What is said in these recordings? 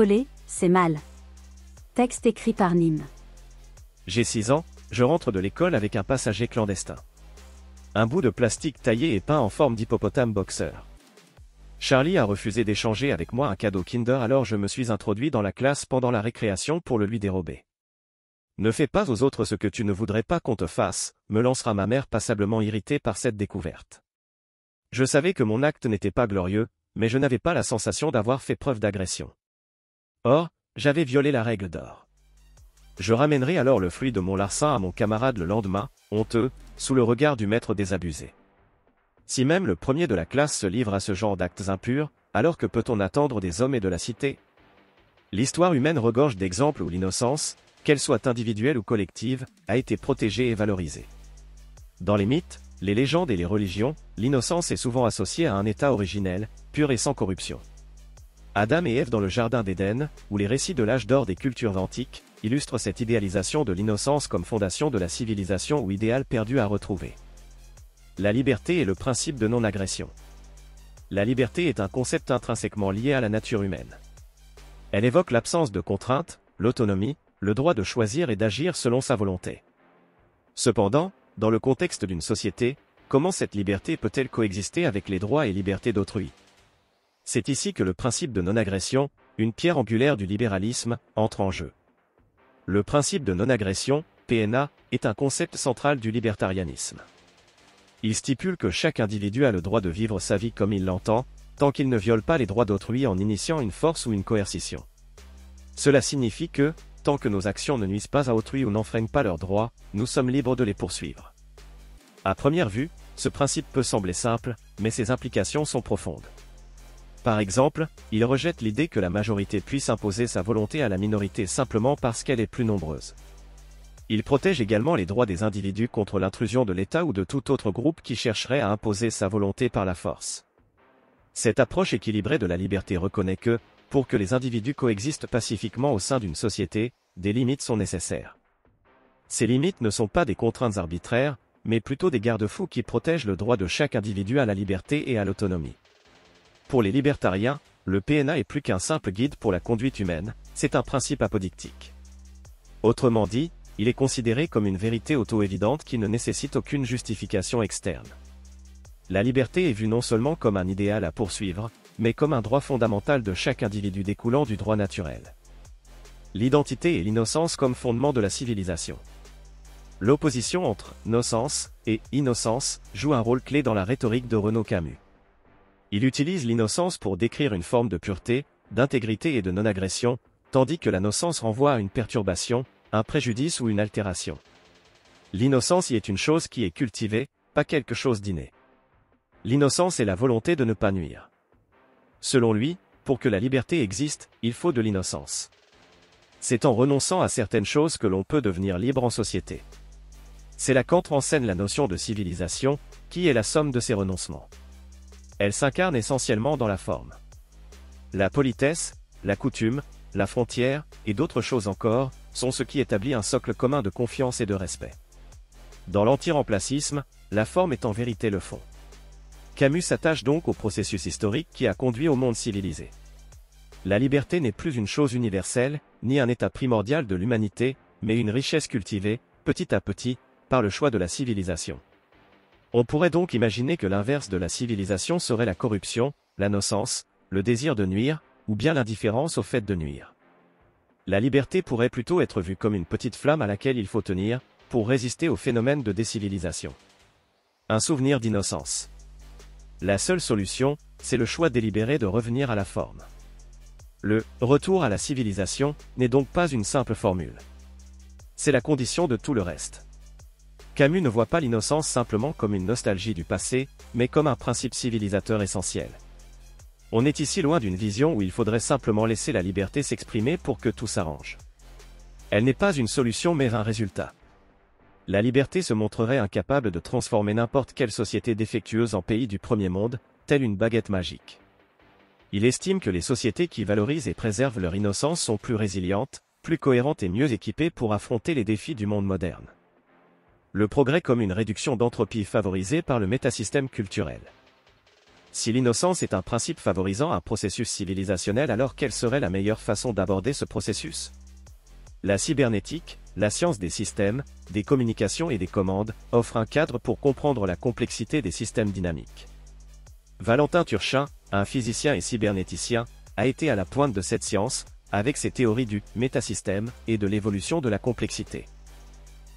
Voler, c'est mal. Texte écrit par Nîmes. J'ai 6 ans, je rentre de l'école avec un passager clandestin. Un bout de plastique taillé et peint en forme d'hippopotame boxeur. Charlie a refusé d'échanger avec moi un cadeau Kinder, alors je me suis introduit dans la classe pendant la récréation pour le lui dérober. Ne fais pas aux autres ce que tu ne voudrais pas qu'on te fasse, me lancera ma mère passablement irritée par cette découverte. Je savais que mon acte n'était pas glorieux, mais je n'avais pas la sensation d'avoir fait preuve d'agression. Or, j'avais violé la règle d'or. Je ramènerai alors le fruit de mon larcin à mon camarade le lendemain, honteux, sous le regard du maître désabusé. Si même le premier de la classe se livre à ce genre d'actes impurs, alors que peut-on attendre des hommes et de la cité? L'histoire humaine regorge d'exemples où l'innocence, qu'elle soit individuelle ou collective, a été protégée et valorisée. Dans les mythes, les légendes et les religions, l'innocence est souvent associée à un état originel, pur et sans corruption. Adam et Ève dans le Jardin d'Éden, ou les récits de l'âge d'or des cultures antiques, illustrent cette idéalisation de l'innocence comme fondation de la civilisation ou idéal perdu à retrouver. La liberté est le principe de non-agression. La liberté est un concept intrinsèquement lié à la nature humaine. Elle évoque l'absence de contraintes, l'autonomie, le droit de choisir et d'agir selon sa volonté. Cependant, dans le contexte d'une société, comment cette liberté peut-elle coexister avec les droits et libertés d'autrui? C'est ici que le principe de non-agression, une pierre angulaire du libéralisme, entre en jeu. Le principe de non-agression, PNA, est un concept central du libertarianisme. Il stipule que chaque individu a le droit de vivre sa vie comme il l'entend, tant qu'il ne viole pas les droits d'autrui en initiant une force ou une coercition. Cela signifie que, tant que nos actions ne nuisent pas à autrui ou n'enfreignent pas leurs droits, nous sommes libres de les poursuivre. À première vue, ce principe peut sembler simple, mais ses implications sont profondes. Par exemple, il rejette l'idée que la majorité puisse imposer sa volonté à la minorité simplement parce qu'elle est plus nombreuse. Il protège également les droits des individus contre l'intrusion de l'État ou de tout autre groupe qui chercherait à imposer sa volonté par la force. Cette approche équilibrée de la liberté reconnaît que, pour que les individus coexistent pacifiquement au sein d'une société, des limites sont nécessaires. Ces limites ne sont pas des contraintes arbitraires, mais plutôt des garde-fous qui protègent le droit de chaque individu à la liberté et à l'autonomie. Pour les libertariens, le PNA est plus qu'un simple guide pour la conduite humaine, c'est un principe apodictique. Autrement dit, il est considéré comme une vérité auto-évidente qui ne nécessite aucune justification externe. La liberté est vue non seulement comme un idéal à poursuivre, mais comme un droit fondamental de chaque individu découlant du droit naturel. L'identité et l'innocence comme fondement de la civilisation. L'opposition entre « nocence » et « innocence » joue un rôle clé dans la rhétorique de Renaud Camus. Il utilise l'innocence pour décrire une forme de pureté, d'intégrité et de non-agression, tandis que la nocence renvoie à une perturbation, un préjudice ou une altération. L'innocence y est une chose qui est cultivée, pas quelque chose d'inné. L'innocence est la volonté de ne pas nuire. Selon lui, pour que la liberté existe, il faut de l'innocence. C'est en renonçant à certaines choses que l'on peut devenir libre en société. C'est là qu'entre en scène la notion de civilisation, qui est la somme de ces renoncements. Elle s'incarne essentiellement dans la forme. La politesse, la coutume, la frontière, et d'autres choses encore, sont ce qui établit un socle commun de confiance et de respect. Dans l'antiremplacisme, la forme est en vérité le fond. Camus s'attache donc au processus historique qui a conduit au monde civilisé. La liberté n'est plus une chose universelle, ni un état primordial de l'humanité, mais une richesse cultivée, petit à petit, par le choix de la civilisation. On pourrait donc imaginer que l'inverse de la civilisation serait la corruption, la nocence, le désir de nuire, ou bien l'indifférence au fait de nuire. La liberté pourrait plutôt être vue comme une petite flamme à laquelle il faut tenir, pour résister au phénomène de décivilisation. Un souvenir d'innocence. La seule solution, c'est le choix délibéré de revenir à la forme. Le « retour à la civilisation » n'est donc pas une simple formule. C'est la condition de tout le reste. Camus ne voit pas l'innocence simplement comme une nostalgie du passé, mais comme un principe civilisateur essentiel. On est ici loin d'une vision où il faudrait simplement laisser la liberté s'exprimer pour que tout s'arrange. Elle n'est pas une solution mais un résultat. La liberté se montrerait incapable de transformer n'importe quelle société défectueuse en pays du premier monde, telle une baguette magique. Il estime que les sociétés qui valorisent et préservent leur innocence sont plus résilientes, plus cohérentes et mieux équipées pour affronter les défis du monde moderne. Le progrès comme une réduction d'entropie favorisée par le métasystème culturel. Si l'innocence est un principe favorisant un processus civilisationnel, alors quelle serait la meilleure façon d'aborder ce processus? La cybernétique, la science des systèmes, des communications et des commandes, offre un cadre pour comprendre la complexité des systèmes dynamiques. Valentin Turchin, un physicien et cybernéticien, a été à la pointe de cette science, avec ses théories du métasystème et de l'évolution de la complexité.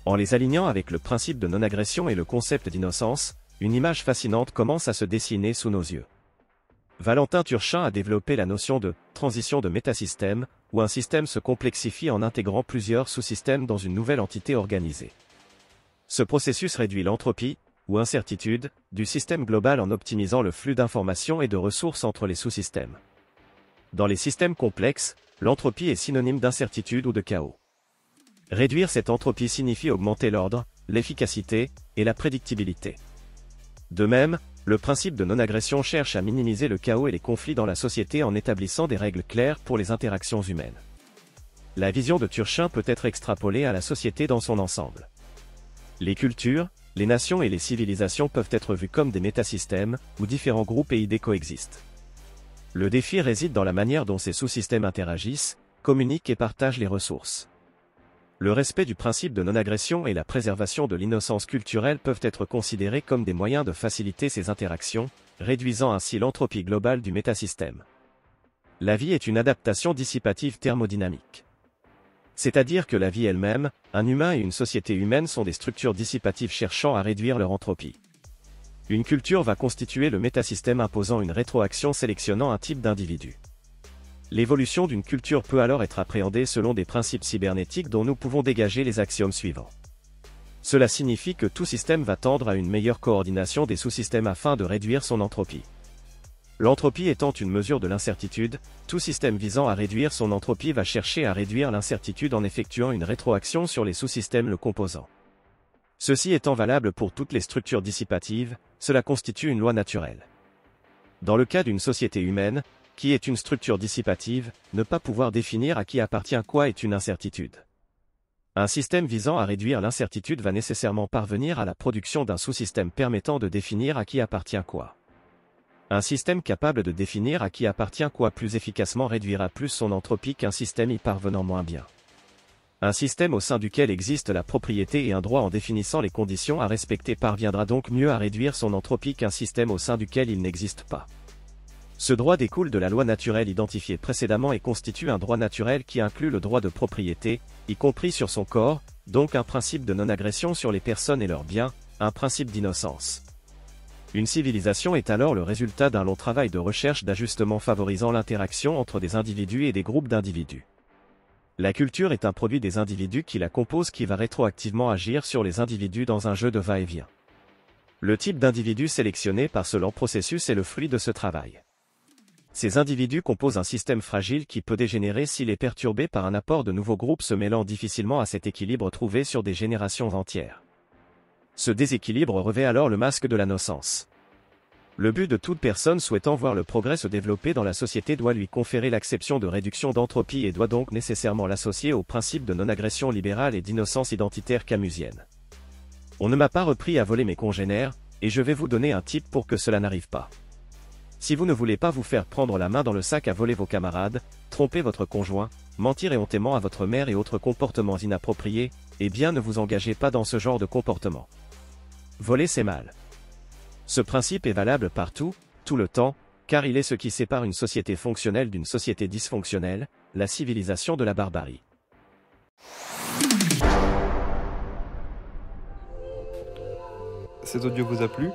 En les alignant avec le principe de non-agression et le concept d'innocence, une image fascinante commence à se dessiner sous nos yeux. Valentin Turchin a développé la notion de transition de métasystème, où un système se complexifie en intégrant plusieurs sous-systèmes dans une nouvelle entité organisée. Ce processus réduit l'entropie, ou incertitude, du système global en optimisant le flux d'informations et de ressources entre les sous-systèmes. Dans les systèmes complexes, l'entropie est synonyme d'incertitude ou de chaos. Réduire cette entropie signifie augmenter l'ordre, l'efficacité et la prédictibilité. De même, le principe de non-agression cherche à minimiser le chaos et les conflits dans la société en établissant des règles claires pour les interactions humaines. La vision de Turchin peut être extrapolée à la société dans son ensemble. Les cultures, les nations et les civilisations peuvent être vues comme des métasystèmes, où différents groupes et idées coexistent. Le défi réside dans la manière dont ces sous-systèmes interagissent, communiquent et partagent les ressources. Le respect du principe de non-agression et la préservation de l'innocence culturelle peuvent être considérés comme des moyens de faciliter ces interactions, réduisant ainsi l'entropie globale du métasystème. La vie est une adaptation dissipative thermodynamique. C'est-à-dire que la vie elle-même, un humain et une société humaine sont des structures dissipatives cherchant à réduire leur entropie. Une culture va constituer le métasystème imposant une rétroaction sélectionnant un type d'individu. L'évolution d'une culture peut alors être appréhendée selon des principes cybernétiques dont nous pouvons dégager les axiomes suivants. Cela signifie que tout système va tendre à une meilleure coordination des sous-systèmes afin de réduire son entropie. L'entropie étant une mesure de l'incertitude, tout système visant à réduire son entropie va chercher à réduire l'incertitude en effectuant une rétroaction sur les sous-systèmes le composant. Ceci étant valable pour toutes les structures dissipatives, cela constitue une loi naturelle. Dans le cas d'une société humaine, qui est une structure dissipative, ne pas pouvoir définir à qui appartient quoi est une incertitude. Un système visant à réduire l'incertitude va nécessairement parvenir à la production d'un sous-système permettant de définir à qui appartient quoi. Un système capable de définir à qui appartient quoi plus efficacement réduira plus son entropie qu'un système y parvenant moins bien. Un système au sein duquel existe la propriété et un droit en définissant les conditions à respecter parviendra donc mieux à réduire son entropie qu'un système au sein duquel il n'existe pas. Ce droit découle de la loi naturelle identifiée précédemment et constitue un droit naturel qui inclut le droit de propriété, y compris sur son corps, donc un principe de non-agression sur les personnes et leurs biens, un principe d'innocence. Une civilisation est alors le résultat d'un long travail de recherche d'ajustement favorisant l'interaction entre des individus et des groupes d'individus. La culture est un produit des individus qui la composent qui va rétroactivement agir sur les individus dans un jeu de va-et-vient. Le type d'individu sélectionné par ce lent processus est le fruit de ce travail. Ces individus composent un système fragile qui peut dégénérer s'il est perturbé par un apport de nouveaux groupes se mêlant difficilement à cet équilibre trouvé sur des générations entières. Ce déséquilibre revêt alors le masque de la nocence. Le but de toute personne souhaitant voir le progrès se développer dans la société doit lui conférer l'acception de réduction d'entropie et doit donc nécessairement l'associer au principe de non-agression libérale et d'innocence identitaire camusienne. On ne m'a pas repris à voler mes congénères, et je vais vous donner un tip pour que cela n'arrive pas. Si vous ne voulez pas vous faire prendre la main dans le sac à voler vos camarades, tromper votre conjoint, mentir éhontément à votre mère et autres comportements inappropriés, eh bien ne vous engagez pas dans ce genre de comportement. Voler c'est mal. Ce principe est valable partout, tout le temps, car il est ce qui sépare une société fonctionnelle d'une société dysfonctionnelle, la civilisation de la barbarie. Cet audio vous a plu ?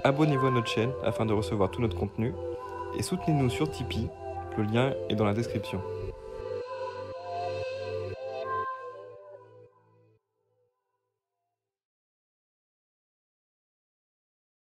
Abonnez-vous à notre chaîne afin de recevoir tout notre contenu et soutenez-nous sur Tipeee, le lien est dans la description.